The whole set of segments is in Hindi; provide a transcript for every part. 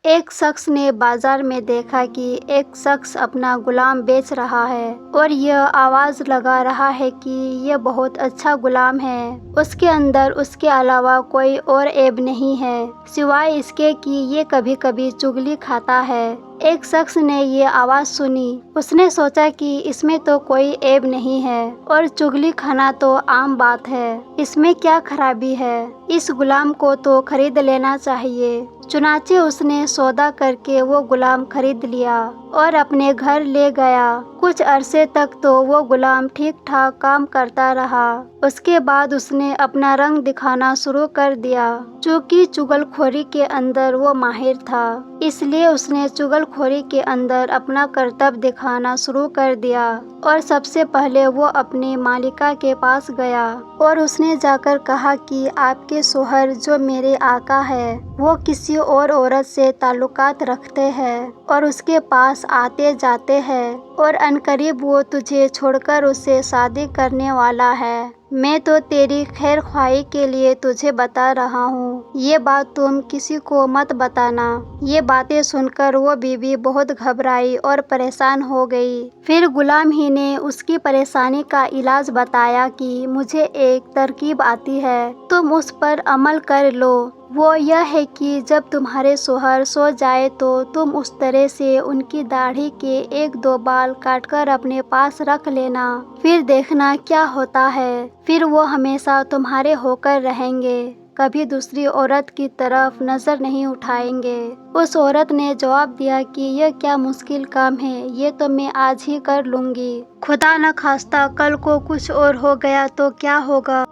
एक शख्स ने बाजार में देखा कि एक शख्स अपना गुलाम बेच रहा है और यह आवाज लगा रहा है कि यह बहुत अच्छा गुलाम है। उसके अंदर उसके अलावा कोई और ऐब नहीं है सिवाय इसके कि ये कभी कभी चुगली खाता है। एक शख्स ने ये आवाज़ सुनी। उसने सोचा कि इसमें तो कोई ऐब नहीं है और चुगली खाना तो आम बात है, इसमें क्या खराबी है, इस गुलाम को तो खरीद लेना चाहिए। चुनाचे उसने सौदा करके वो गुलाम खरीद लिया और अपने घर ले गया। कुछ अरसे तक तो वो गुलाम ठीक ठाक काम करता रहा। उसके बाद उसने अपना रंग दिखाना शुरू कर दिया। चूँकि चुगलखोरी के अंदर वो माहिर था, इसलिए उसने चुगलखोरी के अंदर अपना करतब दिखाना शुरू कर दिया और सबसे पहले वो अपनी मालिका के पास गया और उसने जाकर कहा कि आपके शोहर जो मेरे आका है वो किसी और औरत से ताल्लुकात रखते हैं और उसके पास आते जाते हैं और अनकरीब वो तुझे छोड़कर उससे शादी करने वाला है। मैं तो तेरी खैर ख्वाही के लिए तुझे बता रहा हूँ, ये बात तुम किसी को मत बताना। ये बातें सुनकर वो बीवी बहुत घबराई और परेशान हो गई। फिर गुलाम ही ने उसकी परेशानी का इलाज बताया कि मुझे एक तरकीब आती है, तुम उस पर अमल कर लो। वो यह है कि जब तुम्हारे शोहर सो जाए तो तुम उस तरह से उनकी दाढ़ी के एक दो बाल काटकर अपने पास रख लेना, फिर देखना क्या होता है। फिर वो हमेशा तुम्हारे होकर रहेंगे, कभी दूसरी औरत की तरफ नज़र नहीं उठाएंगे। उस औरत ने जवाब दिया कि यह क्या मुश्किल काम है, ये तो मैं आज ही कर लूँगी। खुदा न खास्ता कल को कुछ और हो गया तो क्या होगा।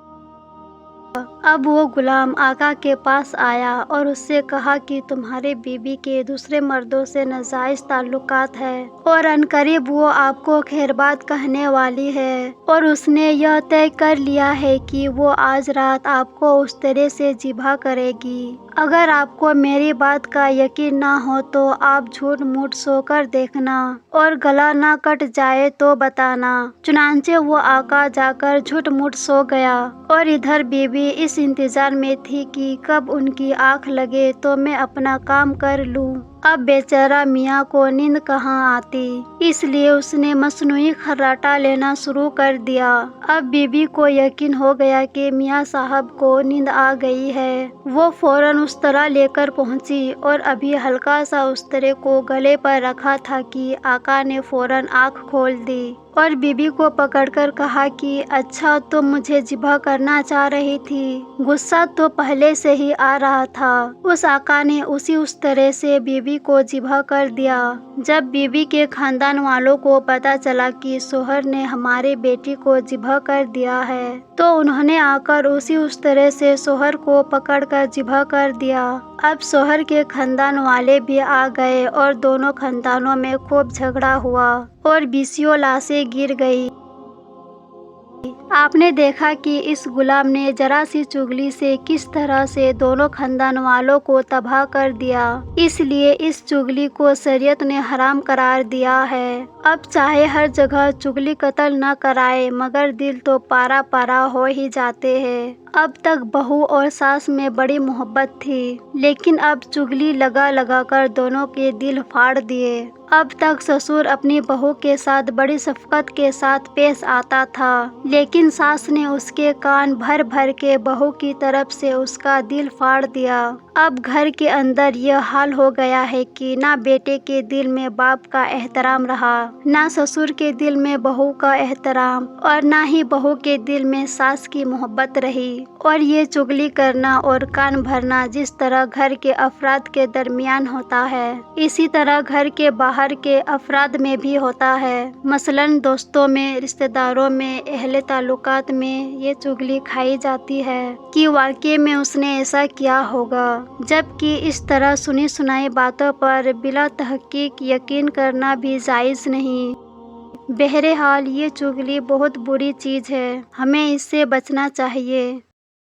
अब वो गुलाम आका के पास आया और उससे कहा कि तुम्हारे बीवी के दूसरे मर्दों से नाजायज ताल्लुकात है और अनकरीब वो आपको खैरबाद कहने वाली है और उसने यह तय कर लिया है कि वो आज रात आपको उस तरह से जिबा करेगी। अगर आपको मेरी बात का यकीन ना हो तो आप झूठ मूठ सोकर देखना और गला ना कट जाए तो बताना। चुनांचे वो आका जाकर झूठ मूठ सो गया और इधर बीवी इस इंतजार में थी कि कब उनकी आंख लगे तो मैं अपना काम कर लूं। अब बेचारा मियाँ को नींद कहाँ आती, इसलिए उसने मसनूई खर्राटा लेना शुरू कर दिया। अब बीबी को यकीन हो गया कि मियाँ साहब को नींद आ गई है। वो फौरन उस्तरा लेकर पहुंची और अभी हल्का सा उस्तरे को गले पर रखा था कि आका ने फौरन आँख खोल दी और बीबी को पकड़कर कहा कि अच्छा तुम मुझे जिबा करना चाह रही थी। गुस्सा तो पहले से ही आ रहा था। उस आका ने उस तरह से बीबी को जिबा कर दिया। जब बीबी के खानदान वालों को पता चला कि शोहर ने हमारे बेटी को जिबा कर दिया है तो उन्होंने आकर उस तरह से शोहर को पकड़कर जिबा कर दिया। अब शोहर के खानदान वाले भी आ गए और दोनों खानदानों में खूब झगड़ा हुआ और बीसियों लाशें गिर गई। आपने देखा कि इस गुलाम ने जरा सी चुगली से किस तरह से दोनों खानदान वालों को तबाह कर दिया। इसलिए इस चुगली को शरीयत ने हराम करार दिया है। अब चाहे हर जगह चुगली कत्ल न कराए मगर दिल तो पारा पारा हो ही जाते हैं। अब तक बहू और सास में बड़ी मोहब्बत थी, लेकिन अब चुगली लगा लगा कर दोनों के दिल फाड़ दिए। अब तक ससुर अपनी बहू के साथ बड़ी शफकत के साथ पेश आता था, लेकिन सास ने उसके कान भर भर के बहू की तरफ से उसका दिल फाड़ दिया। अब घर के अंदर यह हाल हो गया है कि ना बेटे के दिल में बाप का एहतराम रहा, ना ससुर के दिल में बहू का एहतराम और ना ही बहू के दिल में सास की मोहब्बत रही। और ये चुगली करना और कान भरना जिस तरह घर के अफराद के दरमियान होता है, इसी तरह घर के बाहर के अफराद में भी होता है। मसलन दोस्तों में, रिश्तेदारों में, अहले ताल्लुकात में ये चुगली खाई जाती है कि वाकई में उसने ऐसा किया होगा, जबकि इस तरह सुनी सुनाई बातों पर बिला तहकीक यकीन करना भी जायज़ नहीं। बहरहाल ये चुगली बहुत बुरी चीज़ है, हमें इससे बचना चाहिए।